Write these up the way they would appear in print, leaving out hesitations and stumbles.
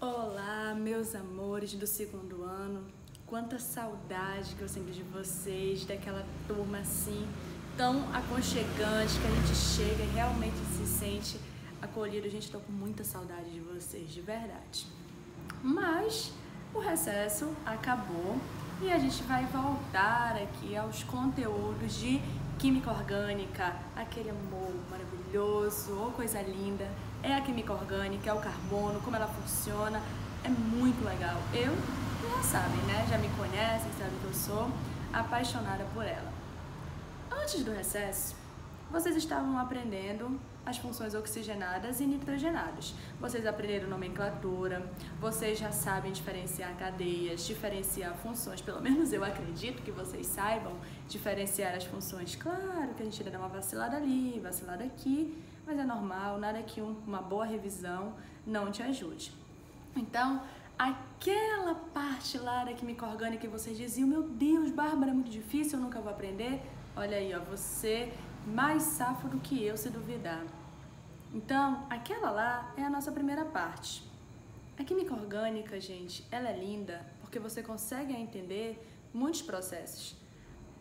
Olá, meus amores do segundo ano. Quanta saudade que eu sinto de vocês, daquela turma assim, tão aconchegante, que a gente chega e realmente se sente acolhido. Gente, tô com muita saudade de vocês, de verdade. Mas o recesso acabou e a gente vai voltar aqui aos conteúdos de química orgânica, aquele amor maravilhoso, oh, coisa linda. É a química orgânica, é o carbono, como ela funciona, é muito legal. Eu, já sabem, né? Já me conhecem, sabem que eu sou apaixonada por ela. Antes do recesso, vocês estavam aprendendo as funções oxigenadas e nitrogenadas. Vocês aprenderam nomenclatura, vocês já sabem diferenciar cadeias, diferenciar funções, pelo menos eu acredito que vocês saibam diferenciar as funções. Claro que a gente ainda dá uma vacilada ali, vacilada aqui, mas é normal, nada que uma boa revisão não te ajude. Então, aquela parte lá da química orgânica que vocês diziam, meu Deus, Bárbara, é muito difícil, eu nunca vou aprender. Olha aí, ó, você mais safo do que eu, se duvidar. Então, aquela lá é a nossa primeira parte. A química orgânica, gente, ela é linda porque você consegue entender muitos processos.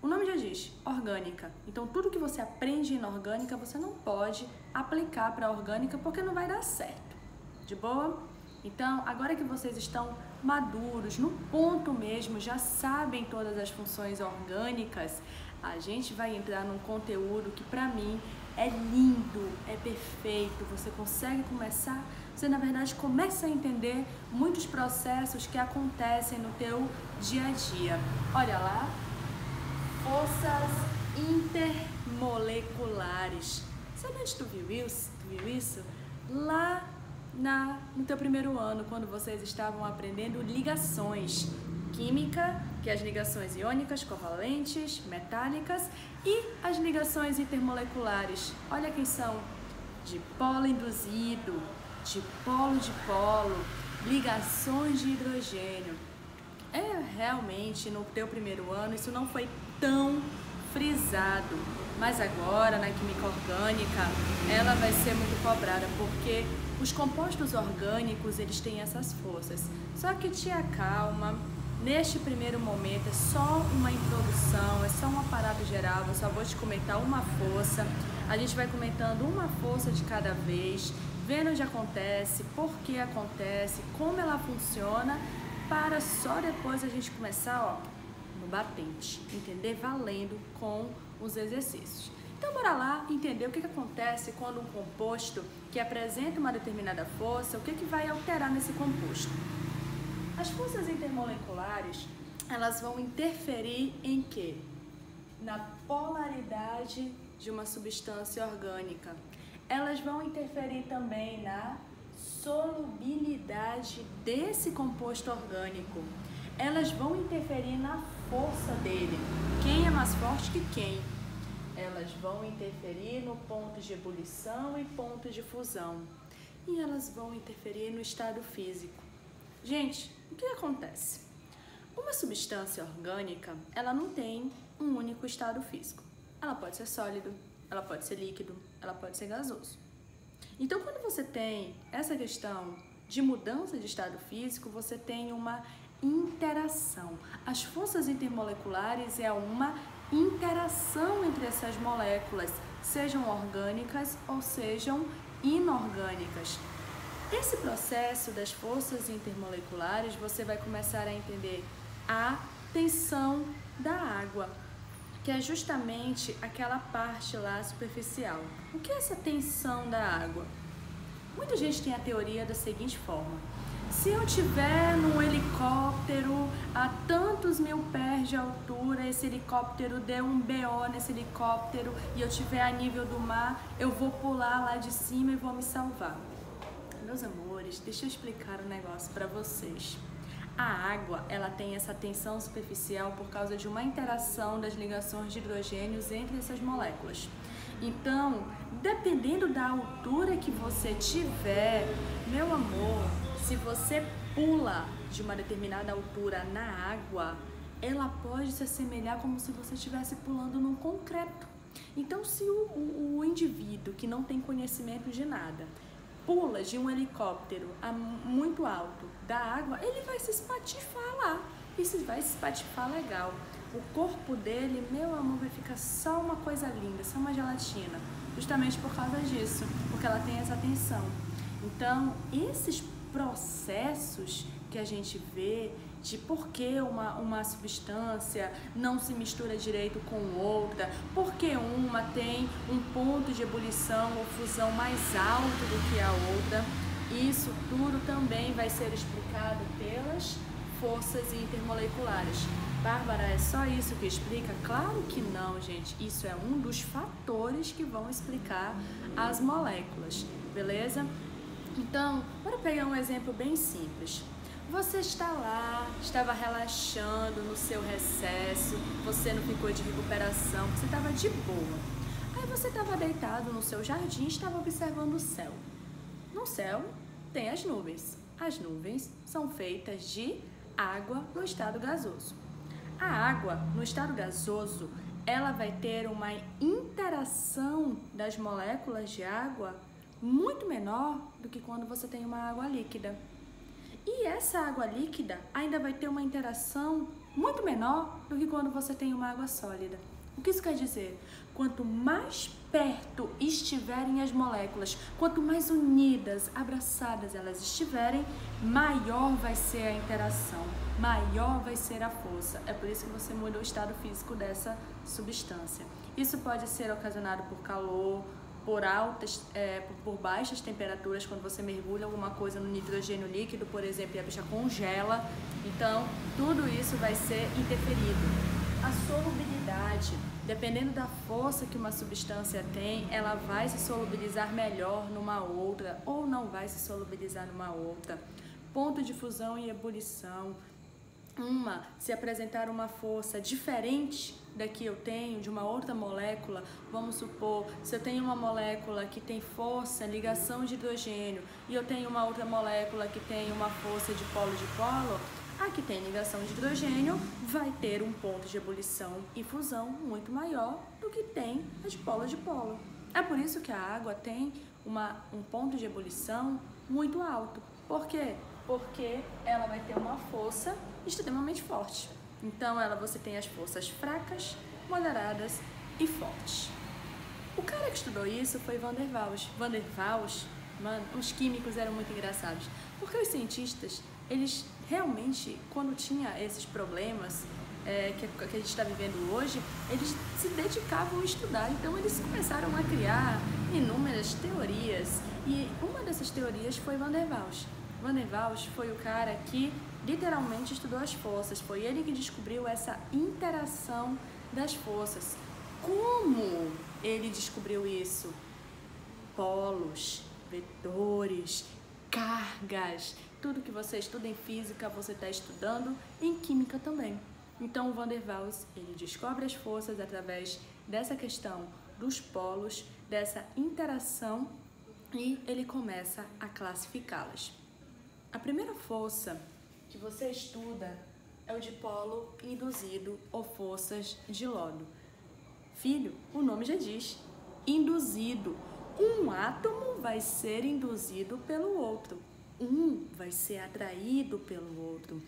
O nome já diz, orgânica. Então, tudo que você aprende em orgânica, você não pode aplicar para orgânica porque não vai dar certo. De boa? Então, agora que vocês estão maduros, no ponto mesmo, já sabem todas as funções orgânicas, a gente vai entrar num conteúdo que para mim é lindo, é perfeito. Você consegue começar, você na verdade começa a entender muitos processos que acontecem no teu dia a dia. Olha lá, forças intermoleculares. Sabe onde tu viu isso? Lá no teu primeiro ano, quando vocês estavam aprendendo ligações. Química, que é as ligações iônicas, covalentes, metálicas e as ligações intermoleculares. Olha quem são: dipolo induzido, dipolo-dipolo, ligações de hidrogênio. Realmente no teu primeiro ano isso não foi tão frisado, mas agora na química orgânica ela vai ser muito cobrada porque os compostos orgânicos eles têm essas forças. Só que te acalma. Neste primeiro momento é só uma introdução, é só um aparato geral, eu só vou te comentar uma força. A gente vai comentando uma força de cada vez, vendo onde acontece, por que acontece, como ela funciona, para só depois a gente começar, ó, no batente, entender valendo com os exercícios. Então bora lá entender o que acontece quando um composto que apresenta uma determinada força, o que vai alterar nesse composto. As forças intermoleculares, elas vão interferir em quê? Na polaridade de uma substância orgânica. Elas vão interferir também na solubilidade desse composto orgânico. Elas vão interferir na força dele. Quem é mais forte que quem? Elas vão interferir no ponto de ebulição e ponto de fusão. E elas vão interferir no estado físico. Gente, o que acontece? Uma substância orgânica, ela não tem um único estado físico. Ela pode ser sólido, ela pode ser líquido, ela pode ser gasoso. Então, quando você tem essa questão de mudança de estado físico, você tem uma interação. As forças intermoleculares é uma interação entre essas moléculas, sejam orgânicas ou sejam inorgânicas. Esse processo das forças intermoleculares, você vai começar a entender a tensão da água, que é justamente aquela parte lá superficial. O que é essa tensão da água? Muita gente tem a teoria da seguinte forma: se eu estiver num helicóptero a tantos mil pés de altura, esse helicóptero der um BO nesse helicóptero e eu estiver a nível do mar, eu vou pular lá de cima e vou me salvar. Meus amores, deixa eu explicar um negócio para vocês. A água, ela tem essa tensão superficial por causa de uma interação das ligações de hidrogênios entre essas moléculas. Então, dependendo da altura que você tiver, meu amor, se você pula de uma determinada altura na água, ela pode se assemelhar como se você estivesse pulando num concreto. Então, se o indivíduo que não tem conhecimento de nada pula de um helicóptero muito alto da água, ele vai se espatifar lá. E se vai se espatifar legal. O corpo dele, meu amor, vai ficar só uma coisa linda, só uma gelatina. Justamente por causa disso, porque ela tem essa tensão. Então, esses processos que a gente vê de por que uma substância não se mistura direito com outra, porque uma tem um ponto de ebulição ou fusão mais alto do que a outra, isso tudo também vai ser explicado pelas forças intermoleculares. Bárbara, é só isso que explica? Claro que não, gente. Isso é um dos fatores que vão explicar as moléculas, beleza? Então, bora pegar um exemplo bem simples. Você está lá, estava relaxando no seu recesso, você não ficou de recuperação, você estava de boa. Aí você estava deitado no seu jardim e estava observando o céu. No céu tem as nuvens. As nuvens são feitas de água no estado gasoso. A água no estado gasoso, ela vai ter uma interação das moléculas de água muito menor do que quando você tem uma água líquida. E essa água líquida ainda vai ter uma interação muito menor do que quando você tem uma água sólida. O que isso quer dizer? Quanto mais perto estiverem as moléculas, quanto mais unidas, abraçadas elas estiverem, maior vai ser a interação, maior vai ser a força. É por isso que você muda o estado físico dessa substância. Isso pode ser ocasionado por calor, por baixas temperaturas, quando você mergulha alguma coisa no nitrogênio líquido, por exemplo, e a bicha congela. Então, tudo isso vai ser interferido. A solubilidade, dependendo da força que uma substância tem, ela vai se solubilizar melhor numa outra ou não vai se solubilizar numa outra. Ponto de fusão e ebulição. Se apresentar uma força diferente da que eu tenho, de uma outra molécula, vamos supor, se eu tenho uma molécula que tem força, ligação de hidrogênio, e eu tenho uma outra molécula que tem uma força de polo, a que tem ligação de hidrogênio vai ter um ponto de ebulição e fusão muito maior do que tem a de polo. É por isso que a água tem um ponto de ebulição muito alto. Por quê? Porque ela vai ter uma força extremamente forte. Então, você tem as forças fracas, moderadas e fortes. O cara que estudou isso foi Van der Waals. Van der Waals, mano, os químicos eram muito engraçados. Porque os cientistas, eles realmente, quando tinha esses problemas que a gente está vivendo hoje, eles se dedicavam a estudar. Então, eles começaram a criar inúmeras teorias. E uma dessas teorias foi Van der Waals. Van der Waals foi o cara que literalmente estudou as forças. Foi ele que descobriu essa interação das forças. Como ele descobriu isso? Polos, vetores, cargas. Tudo que você estuda em física, você está estudando em química também. Então, o Van der Waals, ele descobre as forças através dessa questão dos polos, dessa interação, e ele começa a classificá-las. A primeira força que você estuda é o dipolo induzido ou forças de Lodum. Filho, o nome já diz, induzido. Um átomo vai ser induzido pelo outro. Um vai ser atraído pelo outro.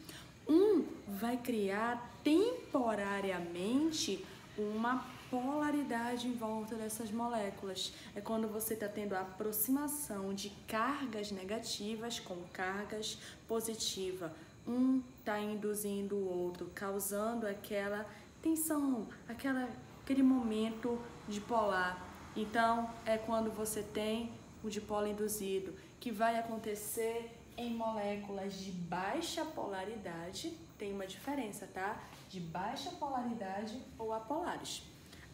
Um vai criar temporariamente uma polaridade em volta dessas moléculas. É quando você está tendo a aproximação de cargas negativas com cargas positivas. Um está induzindo o outro, causando aquela tensão, aquele momento dipolar. Então, é quando você tem o dipolo induzido, que vai acontecer em moléculas de baixa polaridade. Tem uma diferença, tá? De baixa polaridade ou apolares.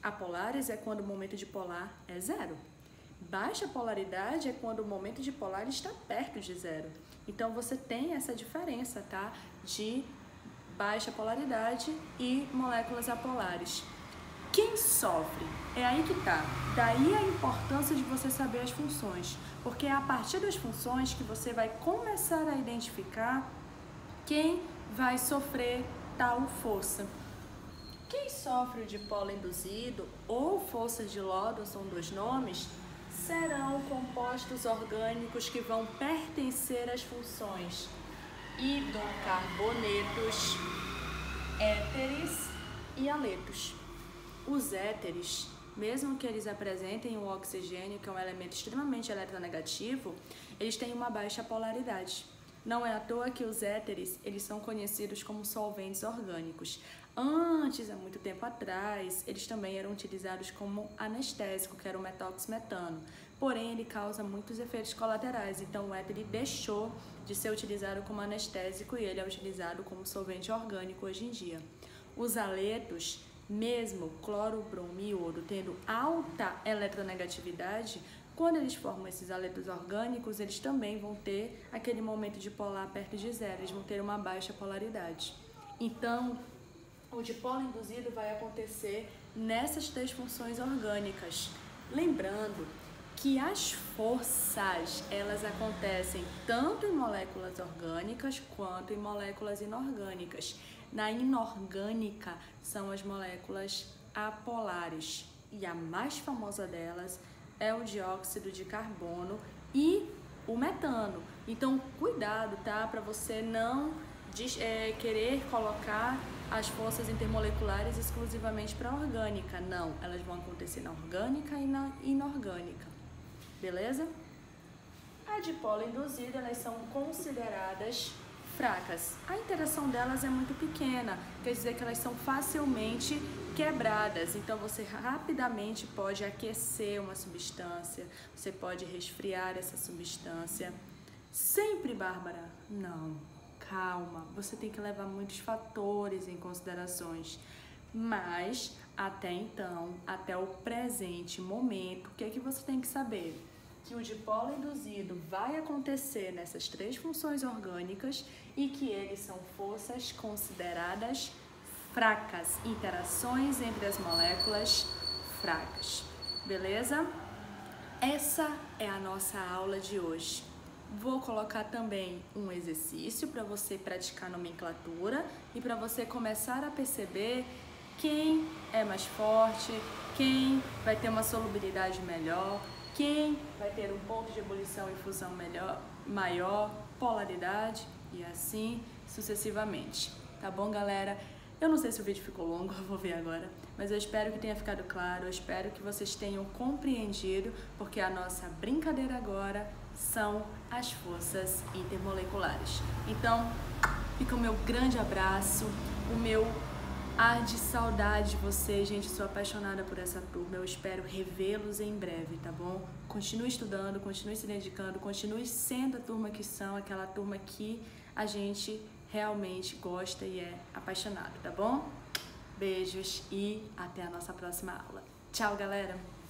Apolares é quando o momento dipolar é zero. Baixa polaridade é quando o momento dipolar está perto de zero. Então, você tem essa diferença, tá? De baixa polaridade e moléculas apolares. Quem sofre? É aí que tá. Daí a importância de você saber as funções. Porque é a partir das funções que você vai começar a identificar quem vai sofrer tal força. Quem sofre o dipolo induzido ou forças de Lodum, são dois nomes, serão compostos orgânicos que vão pertencer às funções hidrocarbonetos, éteres e haletos. Os éteres, mesmo que eles apresentem o oxigênio, que é um elemento extremamente eletronegativo, eles têm uma baixa polaridade. Não é à toa que os éteres, eles são conhecidos como solventes orgânicos. Antes, há muito tempo atrás, eles também eram utilizados como anestésico, que era o metoximetano. Porém, ele causa muitos efeitos colaterais, então o éter deixou de ser utilizado como anestésico e ele é utilizado como solvente orgânico hoje em dia. Os haletos, mesmo cloro, bromo e iodo, tendo alta eletronegatividade, quando eles formam esses haletos orgânicos, eles também vão ter aquele momento de polar perto de zero, eles vão ter uma baixa polaridade. Então, o dipolo induzido vai acontecer nessas três funções orgânicas. Lembrando que as forças, elas acontecem tanto em moléculas orgânicas quanto em moléculas inorgânicas. Na inorgânica são as moléculas apolares e a mais famosa delas é o dióxido de carbono e o metano. Então, cuidado, tá? Para você não querer colocar as forças intermoleculares exclusivamente para a orgânica. Não, elas vão acontecer na orgânica e na inorgânica. Beleza? A dipolo induzida, elas são consideradas fracas. A interação delas é muito pequena, quer dizer que elas são facilmente quebradas. Então, você rapidamente pode aquecer uma substância, você pode resfriar essa substância. Sempre, Bárbara? Não, calma, você tem que levar muitos fatores em considerações. Mas, até então, até o presente momento, o que é que você tem que saber? Que o dipolo induzido vai acontecer nessas três funções orgânicas e que eles são forças consideradas fracas, interações entre as moléculas fracas. Beleza? Essa é a nossa aula de hoje. Vou colocar também um exercício para você praticar nomenclatura e para você começar a perceber quem é mais forte, quem vai ter uma solubilidade melhor, quem vai ter um ponto de ebulição e fusão maior, polaridade e assim sucessivamente. Tá bom, galera? Eu não sei se o vídeo ficou longo, eu vou ver agora, mas eu espero que tenha ficado claro, eu espero que vocês tenham compreendido, porque a nossa brincadeira agora são as forças intermoleculares. Então, fica o meu grande abraço, o meu ar de saudade de vocês, gente. Sou apaixonada por essa turma, eu espero revê-los em breve, tá bom? Continue estudando, continue se dedicando, continue sendo a turma que são, aquela turma que a gente realmente gosta e é apaixonado, tá bom? Beijos e até a nossa próxima aula. Tchau, galera!